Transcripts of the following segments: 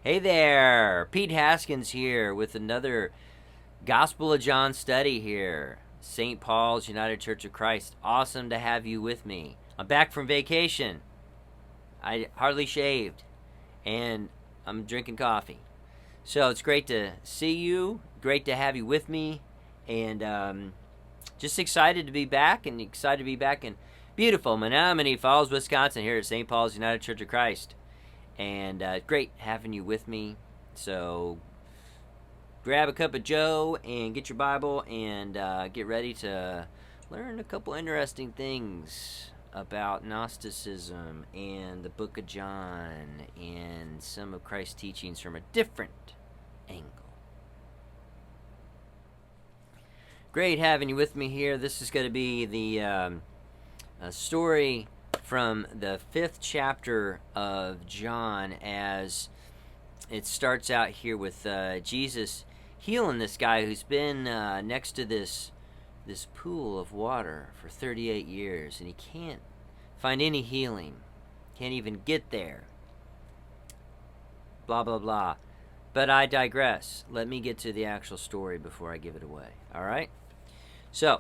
Hey there, Pete Haskins here with another Gospel of John study here. St Pauls United Church of Christ. Awesome to have you with me. I'm back from vacation. I hardly shaved, and I'm drinking coffee. So it's great to see you, great to have you with me, and just excited to be back, and excited to be back in beautiful Menomonee Falls, Wisconsin, here at St Pauls United Church of Christ. And great having you with me. So grab a cup of Joe and get your Bible and get ready to learn a couple interesting things about Gnosticism and the book of John and some of Christ's teachings from a different angle. Great having you with me here. This is going to be the story from the 5th chapter of John, as it starts out here with Jesus healing this guy who's been next to this pool of water for 38 years, and he can't find any healing, can't even get there, blah blah blah. But I digress. Let me get to the actual story before I give it away. Alright, so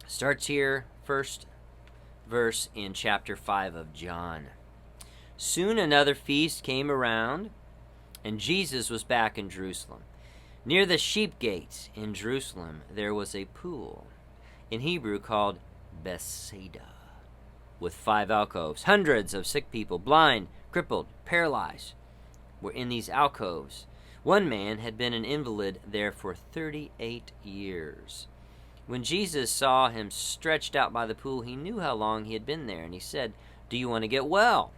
starts here, first verse in chapter 5 of John. Soon another feast came around, and Jesus was back in Jerusalem. Near the sheep gates in Jerusalem there was a pool, in Hebrew called Bethzatha, with 5 alcoves. Hundreds of sick people, blind, crippled, paralyzed, were in these alcoves. One man had been an invalid there for 38 years. When Jesus saw him stretched out by the pool, he knew how long he had been there, and he said, "Do you want to get well?"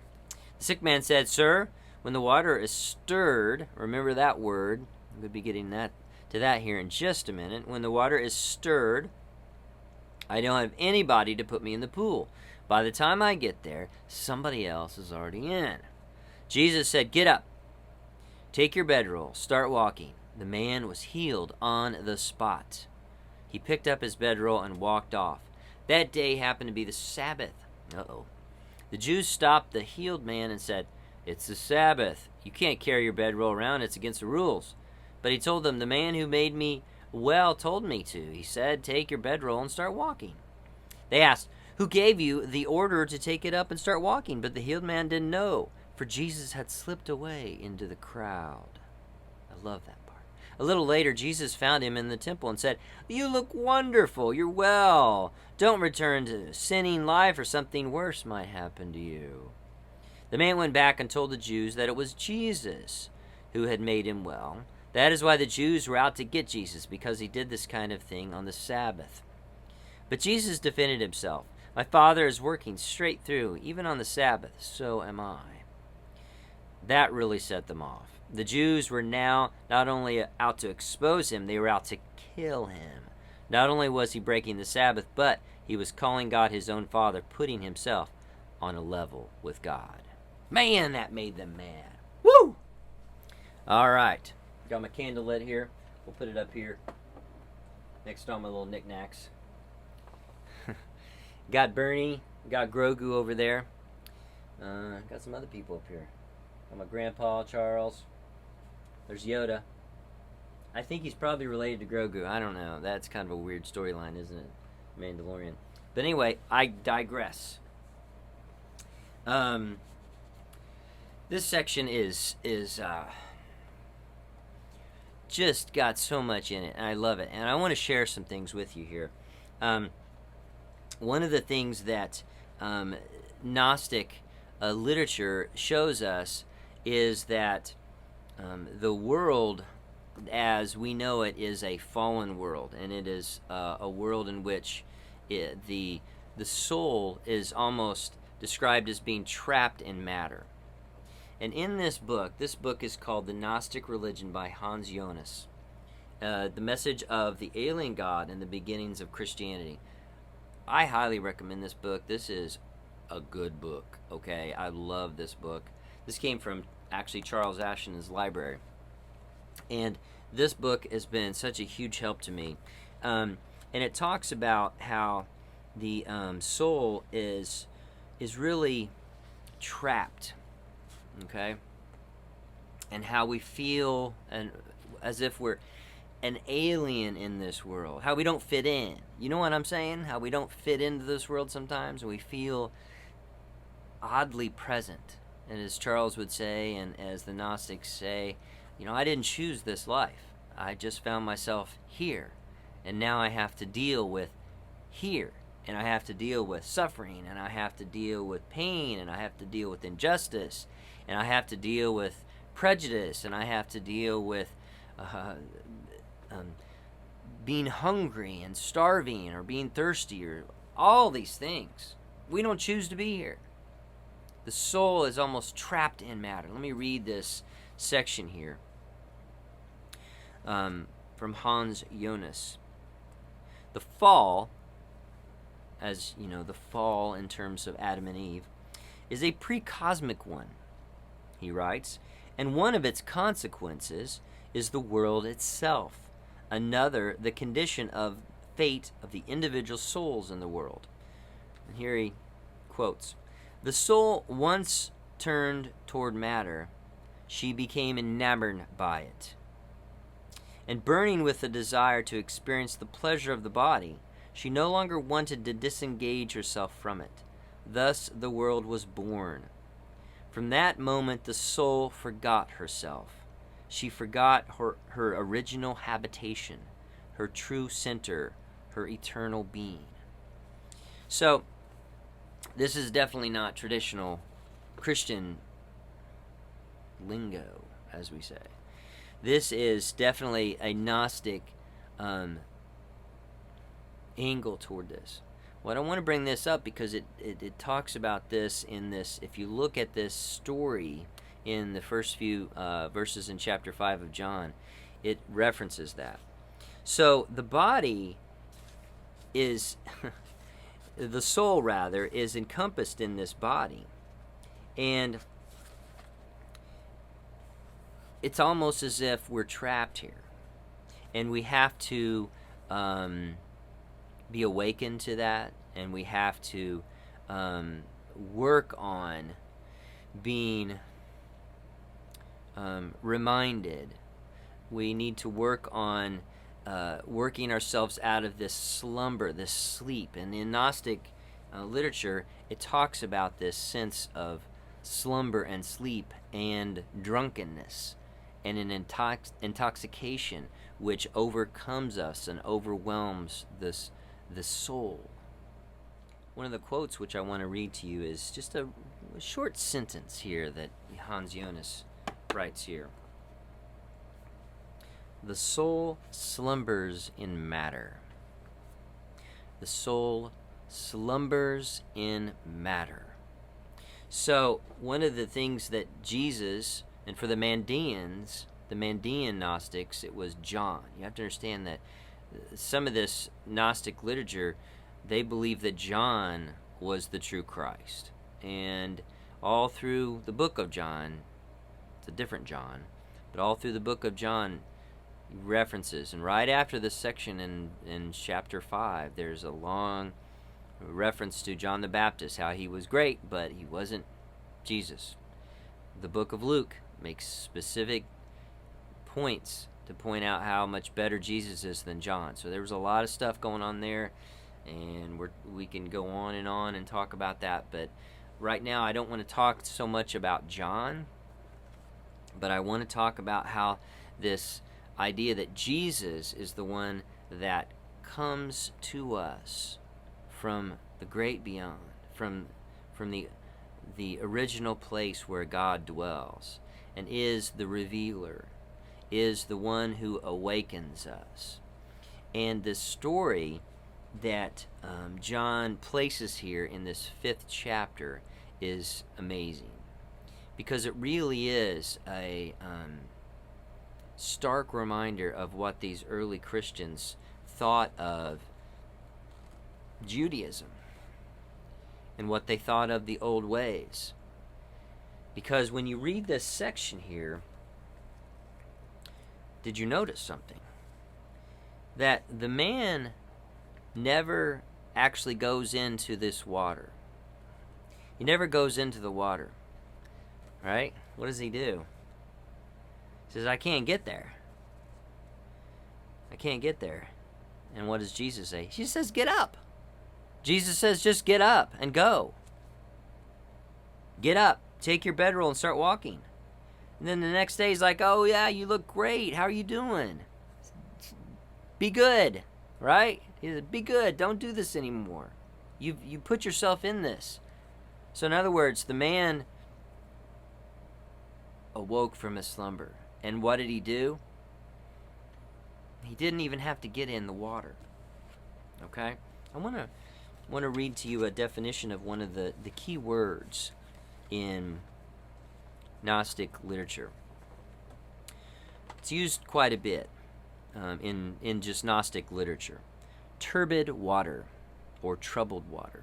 The sick man said, "Sir, when the water is stirred," remember that word, we'll be getting to that here in just a minute. "When the water is stirred, I don't have anybody to put me in the pool. By the time I get there, somebody else is already in." Jesus said, "Get up, take your bedroll, start walking." The man was healed on the spot. He picked up his bedroll and walked off. That day happened to be the Sabbath. The Jews stopped the healed man and said, "It's the Sabbath. You can't carry your bedroll around. It's against the rules." But he told them, "The man who made me well told me to. He said, 'Take your bedroll and start walking.'" They asked, "Who gave you the order to take it up and start walking?" But the healed man didn't know, for Jesus had slipped away into the crowd. I love that. A little later, Jesus found him in the temple and said, "You look wonderful. You're well. Don't return to sinning life, or something worse might happen to you." The man went back and told the Jews that it was Jesus who had made him well. That is why the Jews were out to get Jesus, because he did this kind of thing on the Sabbath. But Jesus defended himself. "My Father is working straight through, even on the Sabbath. So am I." That really set them off. The Jews were now not only out to expose him, they were out to kill him. Not only was he breaking the Sabbath, but he was calling God his own Father, putting himself on a level with God. Man, that made them mad. Woo! All right. Got my candle lit here. We'll put it up here next to all my little knickknacks. Got Bernie, got Grogu over there. Got some other people up here. Got my grandpa, Charles. There's Yoda. I think he's probably related to Grogu. I don't know. That's kind of a weird storyline, isn't it? Mandalorian. But anyway, I digress. This section is just got so much in it, and I love it. And I want to share some things with you here. One of the things that Gnostic literature shows us is that the world as we know it is a fallen world, and it is a world in which the soul is almost described as being trapped in matter. And in this book is called The Gnostic Religion by Hans Jonas, The Message of the Alien God and the Beginnings of Christianity. I highly recommend this book. This is a good book, okay? I love this book. This came from actually Charles Ashton's library. And this book has been such a huge help to me. And it talks about how the soul is really trapped, okay? and how we feel and as if we're an alien in this world, how we don't fit in. You know what I'm saying? How we don't fit into this world sometimes, and we feel oddly present. And as Charles would say, and as the Gnostics say, I didn't choose this life. I just found myself here. And now I have to deal with here. And I have to deal with suffering. And I have to deal with pain. And I have to deal with injustice. And I have to deal with prejudice. And I have to deal with being hungry and starving or being thirsty or all these things. We don't choose to be here. The soul is almost trapped in matter. Let me read this section here from Hans Jonas. The fall, as you know, the fall in terms of Adam and Eve, is a pre-cosmic one, he writes, and one of its consequences is the world itself. Another, the condition of fate of the individual souls in the world. And here he quotes, "The soul once turned toward matter, she became enamored by it. And burning with the desire to experience the pleasure of the body, she no longer wanted to disengage herself from it. Thus the world was born. From that moment the soul forgot herself. She forgot her original habitation, her true center, her eternal being." So, this is definitely not traditional Christian lingo, as we say. This is definitely a Gnostic angle toward this. Well, I want to bring this up because it talks about this in this. If you look at this story in the first few verses in chapter 5 of John, it references that. So the body is, the soul rather, is encompassed in this body. And it's almost as if we're trapped here. And we have to be awakened to that. And we have to work on being reminded. We need to work on working ourselves out of this slumber, this sleep. And in Gnostic literature, it talks about this sense of slumber and sleep and drunkenness and an intoxication which overcomes us and overwhelms the soul. One of the quotes which I want to read to you is just a short sentence here that Hans Jonas writes here. "The soul slumbers in matter. The soul slumbers in matter." So, one of the things that Jesus, and for the Mandean Gnostics, it was John. You have to understand that some of this Gnostic literature, they believe that John was the true Christ. And all through the book of John, it's a different John, but all through the book of John, references, and right after this section in chapter 5, there's a long reference to John the Baptist, how he was great, but he wasn't Jesus. The book of Luke makes specific points to point out how much better Jesus is than John. So there was a lot of stuff going on there, and we can go on and talk about that, but right now I don't want to talk so much about John, but I want to talk about how this idea that Jesus is the one that comes to us from the great beyond, from the original place where God dwells, and is the revealer, is the one who awakens us. And the story that John places here in this 5th chapter is amazing, because it really is a stark reminder of what these early Christians thought of Judaism and what they thought of the old ways. Because when you read this section here, did you notice something? That the man never actually goes into this water. He never goes into the water. Right? What does he do? He says, I can't get there. I can't get there. And what does Jesus say? He says, get up. Jesus says, just get up and go. Get up, take your bedroll and start walking. And then the next day he's like, oh yeah, you look great. How are you doing? Be good, right? He said, be good. Don't do this anymore. You put yourself in this. So in other words, the man awoke from his slumber. And what did he do? He didn't even have to get in the water. Okay? I want to read to you a definition of one of the key words in Gnostic literature. It's used quite a bit in just Gnostic literature. Turbid water or troubled water.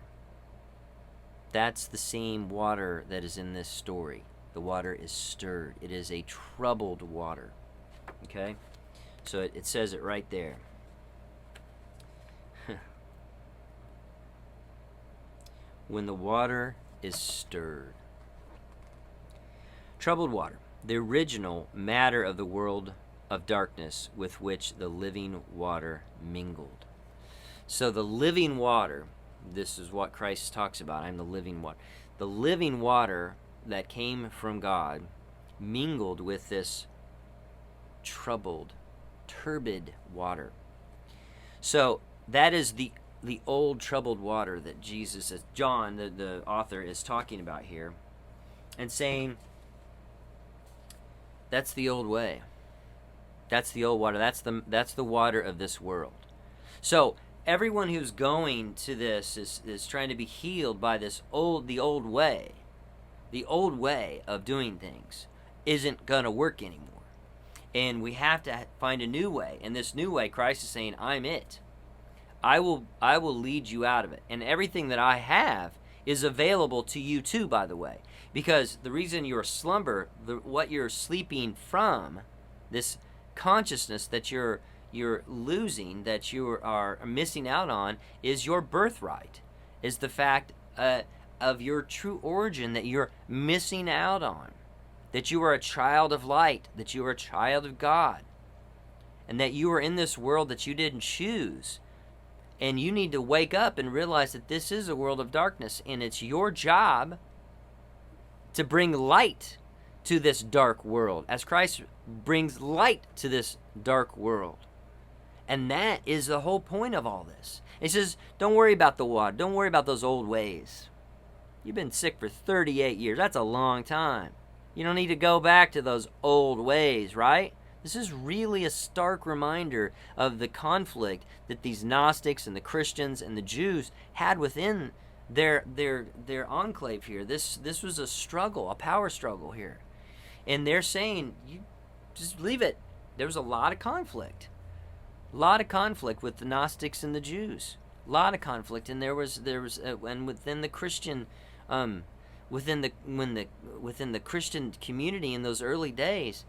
That's the same water that is in this story. The water is stirred. It is a troubled water. Okay? So it says it right there. When the water is stirred. Troubled water, the original matter of the world of darkness with which the living water mingled. So the living water, this is what Christ talks about. I'm the living water. The living water that came from God mingled with this troubled, turbid water. So that is the old troubled water that Jesus, John, the author, is talking about here, and saying, that's the old way. That's the old water. That's the water of this world. So everyone who's going to this is trying to be healed by the old way. The old way of doing things isn't going to work anymore. And we have to find a new way. And this new way, Christ is saying, I'm it. I will lead you out of it. And everything that I have is available to you too, by the way. Because the reason you're what you're sleeping from, this consciousness that you're losing, that you are missing out on, is your birthright, is the fact of your true origin that you're missing out on, that you are a child of light, that you are a child of God, and that you are in this world that you didn't choose. And you need to wake up and realize that this is a world of darkness, and it's your job to bring light to this dark world, as Christ brings light to this dark world. And that is the whole point of all this. He says, don't worry about the water. Don't worry about those old ways. You've been sick for 38 years. That's a long time. You don't need to go back to those old ways, right? This is really a stark reminder of the conflict that these Gnostics and the Christians and the Jews had within their enclave here. This was a struggle, a power struggle here. And they're saying, you just leave it. There was a lot of conflict. A lot of conflict with the Gnostics and the Jews. A lot of conflict. And there was and within the Christian within the Christian community in those early days,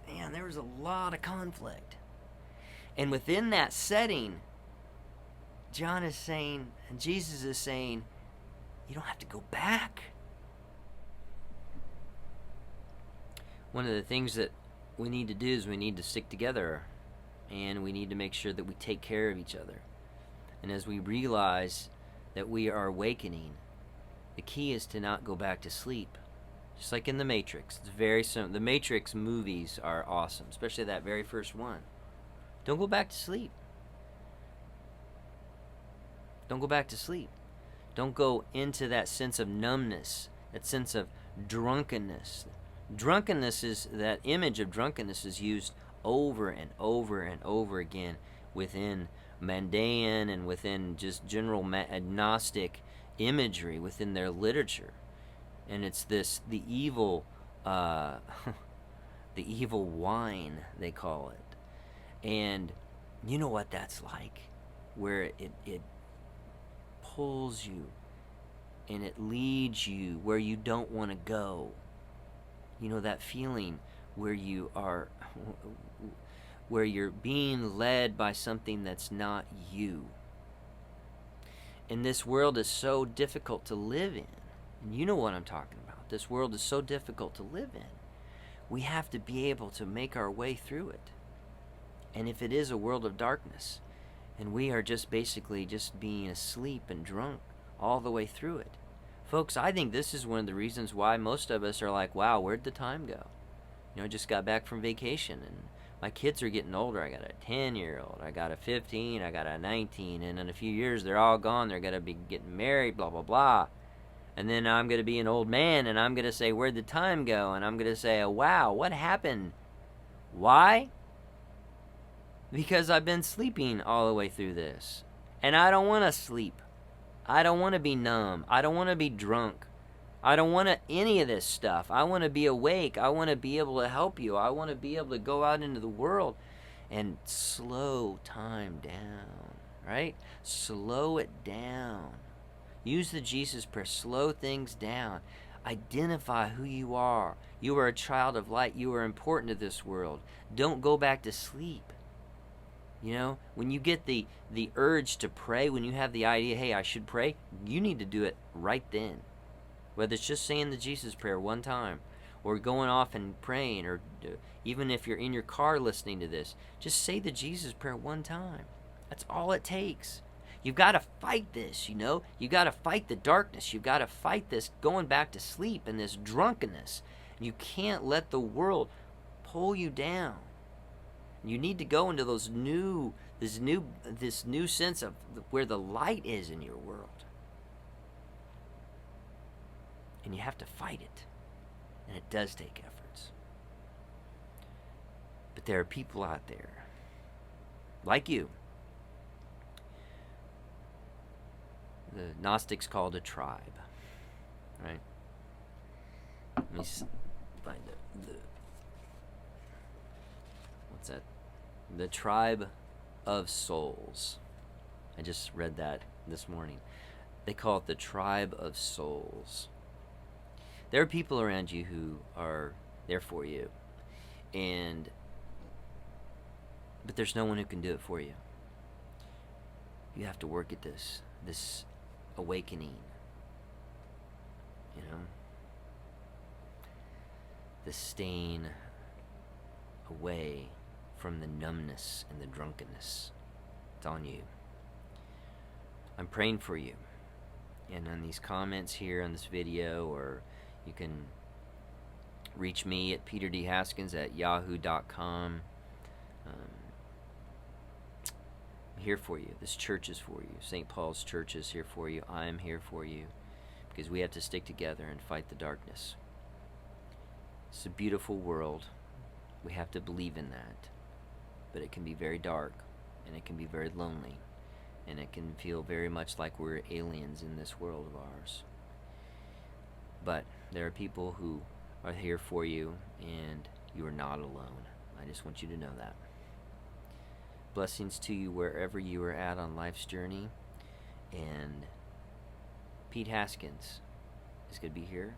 man, there was a lot of conflict. And within that setting, John is saying, and Jesus is saying, you don't have to go back. One of the things that we need to do is we need to stick together, and we need to make sure that we take care of each other. And as we realize that we are awakening, the key is to not go back to sleep. Just like in The Matrix. It's very simple. The Matrix movies are awesome, especially that very first one. Don't go back to sleep. Don't go back to sleep. Don't go into that sense of numbness, that sense of drunkenness. Drunkenness is, that image of drunkenness is used over and over and over again within Mandaean and within just general Gnostic imagery within their literature. And it's the evil wine, they call it. And you know what that's like, where it pulls you and it leads you where you don't want to go. You know that feeling where you're being led by something that's not you. And this world is so difficult to live in. And you know what I'm talking about. This world is so difficult to live in, we have to be able to make our way through it. And if it is a world of darkness, and we are just basically just being asleep and drunk all the way through it, folks, I think this is one of the reasons why most of us are like, wow, where'd the time go? You know, I just got back from vacation, and my kids are getting older. I got a 10-year-old, I got a 15, I got a 19, and in a few years they're all gone. They're going to be getting married, blah, blah, blah. And then I'm going to be an old man, and I'm going to say, where'd the time go? And I'm going to say, oh, wow, what happened? Why? Because I've been sleeping all the way through this. And I don't want to sleep. I don't want to be numb. I don't want to be drunk. I don't want any of this stuff. I want to be awake. I want to be able to help you. I want to be able to go out into the world and slow time down, right? Slow it down. Use the Jesus prayer. Slow things down. Identify who you are. You are a child of light. You are important to this world. Don't go back to sleep. You know, when you get the urge to pray, when you have the idea, hey, I should pray, you need to do it right then. Whether it's just saying the Jesus prayer one time, or going off and praying, or even if you're in your car listening to this, just say the Jesus prayer one time. That's all it takes. You've got to fight this, you know. You've got to fight the darkness. You've got to fight this going back to sleep and this drunkenness. You can't let the world pull you down. You need to go into this new sense of where the light is in your world. And you have to fight it. And it does take efforts. But there are people out there, like you. The Gnostics called a tribe. Right? Let me find the what's that? The tribe of souls. I just read that this morning. They call it the tribe of souls. There are people around you who are there for you, but there's no one who can do it for you. You have to work at this awakening, you know, the staying away from the numbness and the drunkenness. It's on you. I'm praying for you. And on these comments here on this video, or you can reach me at peterdhaskins@yahoo.com. I'm here for you. This church is for you. St. Paul's Church is here for you. I am here for you, because we have to stick together and fight the darkness. It's a beautiful world. We have to believe in that. But it can be very dark, and it can be very lonely, and it can feel very much like we're aliens in this world of ours. But there are people who are here for you, and you are not alone. I just want you to know that. Blessings to you wherever you are at on life's journey. And Pete Haskins is going to be here.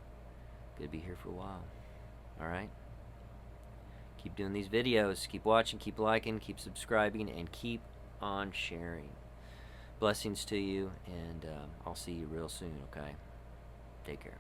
Going to be here for a while. Alright? Keep doing these videos. Keep watching, keep liking, keep subscribing, and keep on sharing. Blessings to you, and I'll see you real soon, okay? Take care.